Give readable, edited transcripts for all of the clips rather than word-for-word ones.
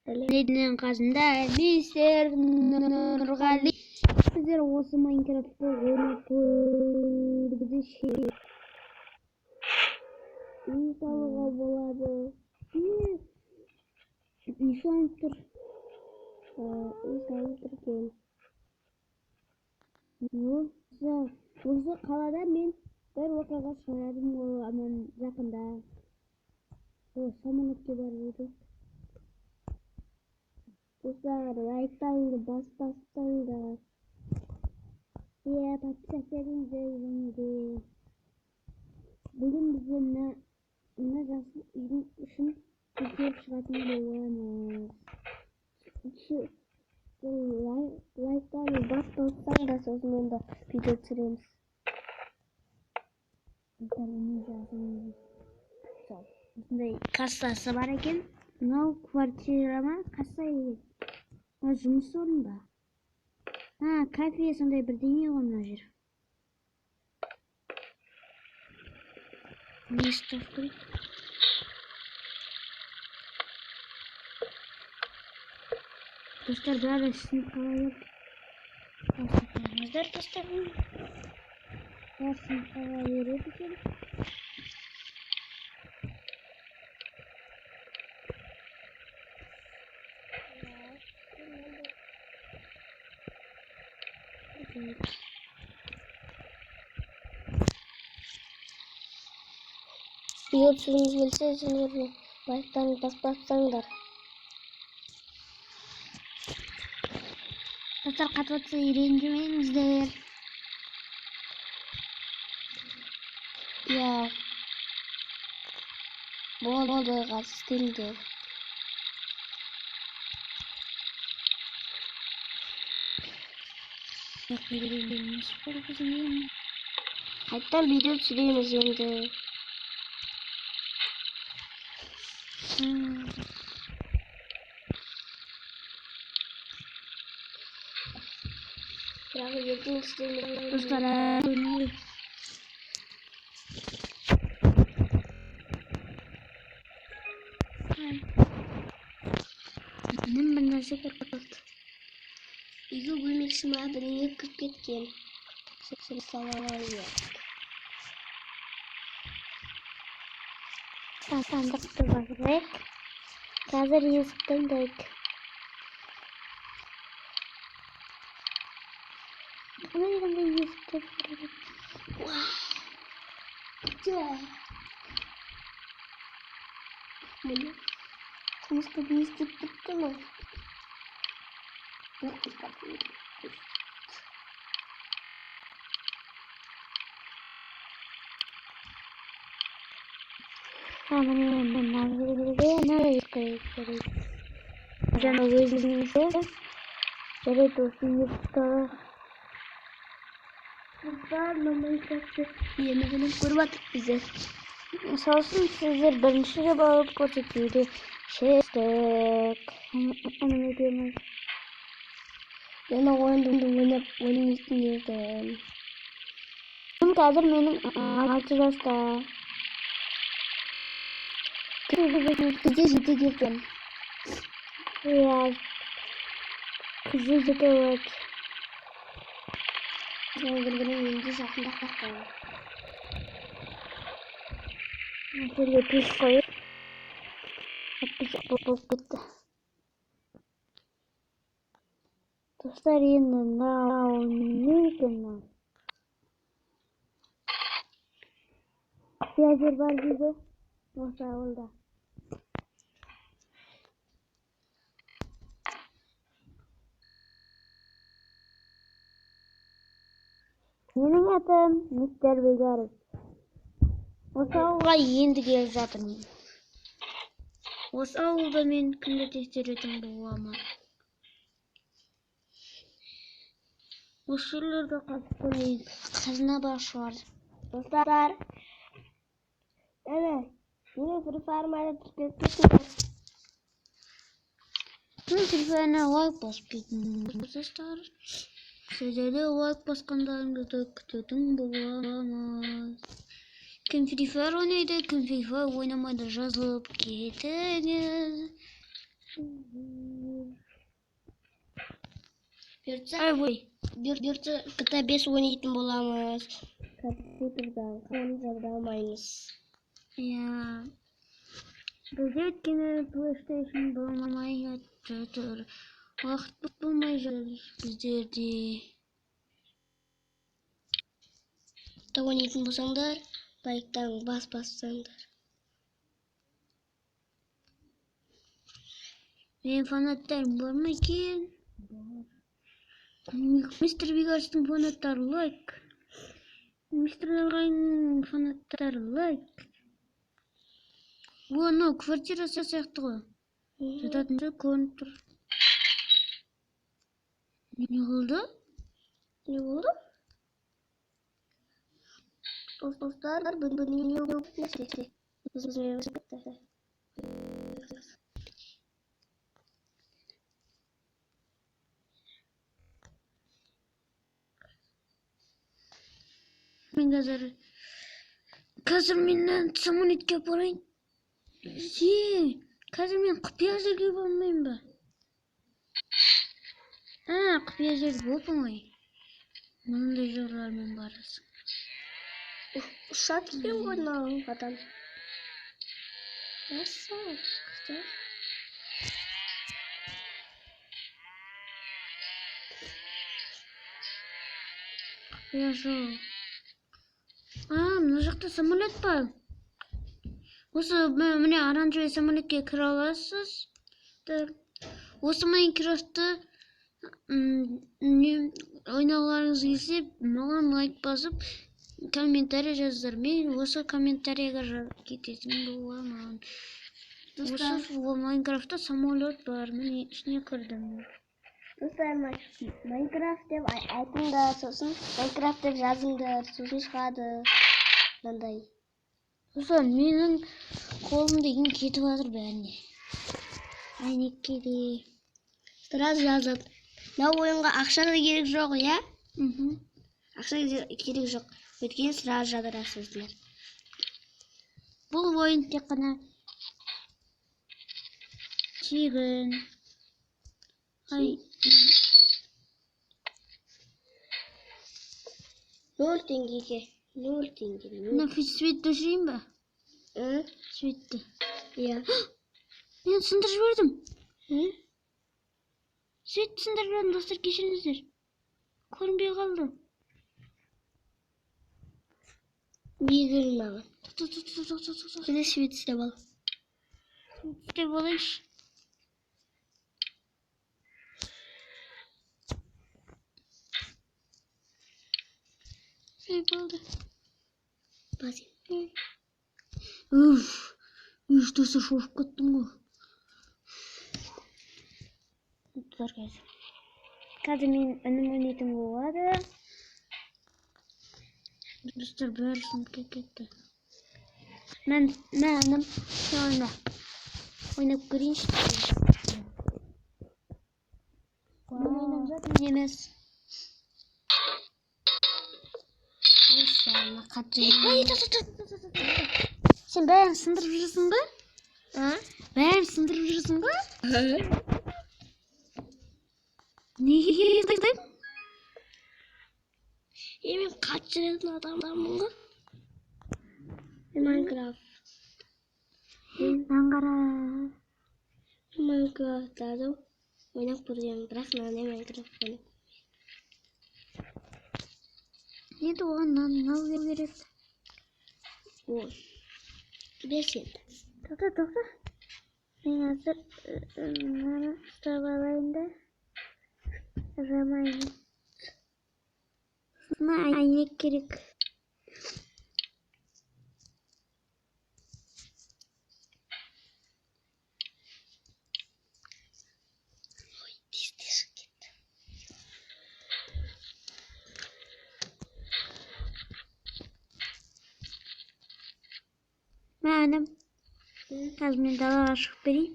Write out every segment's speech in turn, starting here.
Elinin қасында мистер Нұрғали. Сіздер осы Майнкрафтты ойнап көрді ше. Үй салуға болады. Үй салып тұр. Екен. Осы қалада мен бір оқиға шығардым ғой аман жақында. Самолетке барып едік. Достар, лайктарыңды баспастаңдар. Подписаться және де. Бүгін бізде мына жасыл үйдің үшін көтеріп шығатын боламыз. Лайктарыңды баспастаңдар, сосын онда видео түсіреміз. Осындай кассасы бар екен. Мынау квартирама касса екен. Жұмыс орында. Кафе сондай бірдеңе ғой мына жер. Не істеп қой? Достар, бәрі ішін қалайып. Бастапыңыздар, достар. Бәрісін қалай береді екен. Видео түсіргіңіз келсе, сіздерді лайктарыңды баспастаңдар. Достар, қатып атса ренжімеңіздер. Болды, қазір істеңдер. Қайттан видео түсіреміз енді. Достар, бір нәрсе кетті. Үйге бөлмекші ма біріңе кіріп кеткен. Сандықты бағырайық. Қазір есіктің дайық. Қандай есікті бағырайық. Мені жұмысқа не істеп бітті ма? Жаңа өзіңізді жарайды осы есікті. Достар, Майнкрафтты енді біліп көріп атып біздер. Мысалы үшін сіздер бірінші де болып көрсетуді шештік. Мен ойнамайтын едім. Қазір менің 6 жаста. Күзде жетек екен. Күзде жетек өт. Бір-бірінің енді жақында қаққан. Жерге пеш қойып. Болып кетті. Достар, енді мынау не екен мынау? Пиязер бар дейді. Осы ауылда. Менің атым мистер Бегаров. Осы ауылға енді келіп жатырмын. Осы ауылда мен күнде тексеретін боламын. Осы жерлерді қазып көрейік. Қазына бар шығар. Достар, мені Free Fire майда тіркеліп кетіңдер. Мен Free Fire'на лайк басып кетіңдер. Достар, сіздерде лайк басқандарыңызды күтетін боламыз. Кім Free Fire ойнайды, кім Free Fire ойнамайды жазылып кетіңіз. Бұйыртса GTA 5 ойнайтын боламыз. Компьютердан қонжарды алмаймыз. Ya. Bizde etkili PlayStation bulmamaya yatır. Vakit bulmayacağız bizlerde. Da oynayатын болсаңдар, лайктан бассаңдар. Benim fanatlarım var mı ki? Mr. Bigas'ın fanatları like. Mr. Aray'ın fanatları like. Bu ano kvartirası сияқты ғой. Жататынша көрініп тұр. Не болды? Не болды? Достар, бүгін не болды? Мен қазір менен самолетке барайын. Қазір мен құпия жерге бармайын ба? Құпия жерде болып оңай. Мынандай жолдармен барасың. Ұшақ екен ғой мынау адам. Мәссаған, күшті. Құпия жол. Мына жақта самолет бар. Осы міне оранжевый самолетке кіре аласыз. Осы Майнкрафтты ойнағыларыңыз келсе, маған лайк басып, комментарий жаздар. Мен осы комментарийға кететін боламын. Осы Майнкрафтта самолет бар. Міне ішіне кірдім. Достар, Майнкрафт деп айтыңдар, сосын Майнкрафт деп жазыңдар, сосын шығады. Мынандай. Достар, менің қолым деген кетіп жатыр бәріне. Әйнекке де. Сразу жазып. Мынау ойынға ақша да керек жоқ, иә? Ақша керек жоқ. Өйткені сразу жазасыздар. Бұл ойын тек қана тегін. 0 теңгеге. 0 теңге. Мына светті жүрейін ба? Светті. Иә. Мен сындырып жібердім. Светті сындырып жібердім, достар, кешіріңіздер. Көрінбей қалды. Егір маған. Тоқ. Келе свет істеп ал. Істеп алайыншы. Болды. Басын. Достар, шошып кеттім ғой. Қазір мен үнім ойнайтын болады. Достар, бәрі сыныпқа кетті. Мен інім ойнап көрейінші. Ойнап жатыр емес. Сен бәрін сындырып жүрсің ба? Бәрін сындырып жүрсің ба? Неге естің? Мен қачыратын адаммын ғой. Майнкрафт. Аңғара. Майнкрафттарды ойнап көргенмін, бірақ мынандай Майнкрафт ойнап. Енді оған нау керек. Ой. Берсен. Тоқта. Мен қазір мынаны ұстап алайын да. Жамайын. Мына әйнек керек. Ой, тез кетті. Мәнім. Қазір мен далаға шығып берейін.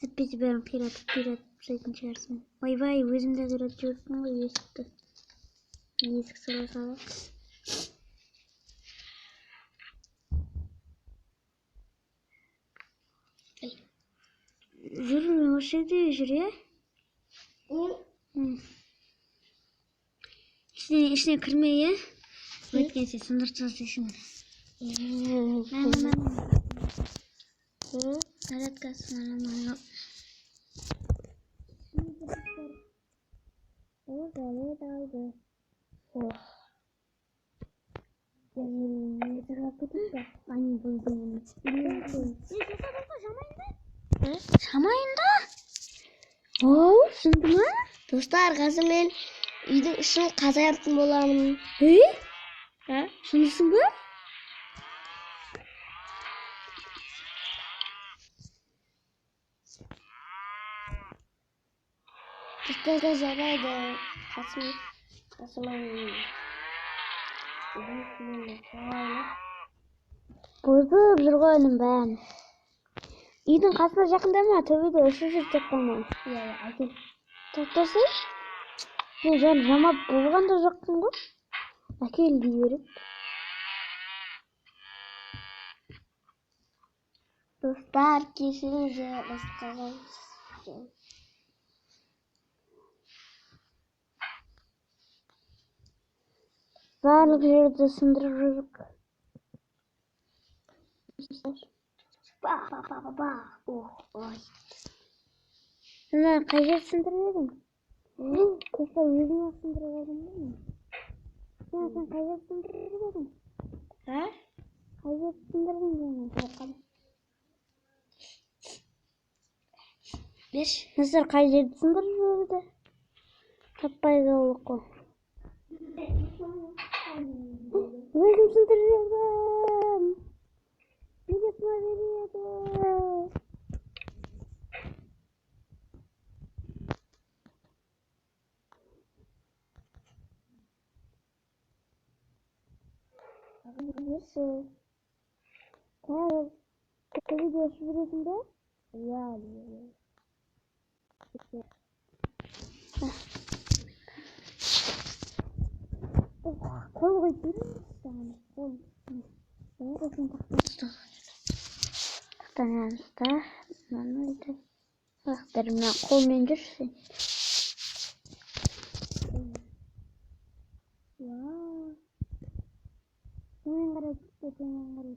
Әтпесе бәрін қиратып тастайтын шығарсың. Ойбай, өзімді қиратып жүрсің ғой есікті. Есік сыра сала. Жүр, осы жерде жүр, иә? Ішіне кірме, иә? Өйткен сен сындыртсыз үшін. Зарядкасы мана. О, залет алды. Ані бұлдың. Жамайында? Оу, шынды ма? Достар, қазір мен үйдің ішін қазаятын боламын. Шындысың ба? Dostlarga жарайды. Қасымын. Бұзып жүр ғой оның бәрін. Үйдің қасына жақында ма? Төбеде ұшып жүр тек қана. Иә, әкел. Тоқтасай. Мен жаны жамап болған да жоқпын ғой. Әкел дей беріп. Достар, кешіріңіздер, басқаға. Барлық жерді сындырып жүрік. Ба. Ой. Сен қай жерді сындырып едің? Көшті өзіңе сындырып едің бе? Сен қай жерді сындырып едің? Қай жерді сындырдың жаңа? Беш. Мысыр қай жерді сындырып еді? Таппай қалдық қой. Өзім сындырып едім. Неге сына береді? Несі? Қазір видео жібересің бе? Иә. Қол қойып беріңіз. Қол. Тақтан ұста. Мынаны өйтіп. Бақтар, мына қолмен жүрсің. Төмен қарай түсті, төмен қарай.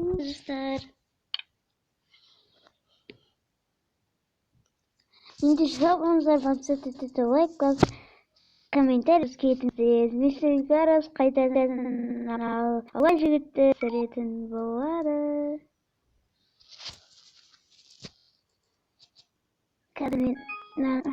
Dostlar. Енді жоғымыздар бапсатыды лайк қаз, комментарий кетіңіз. Мексикарас қайтадан алай жігітті сөретін болады. Қазір мен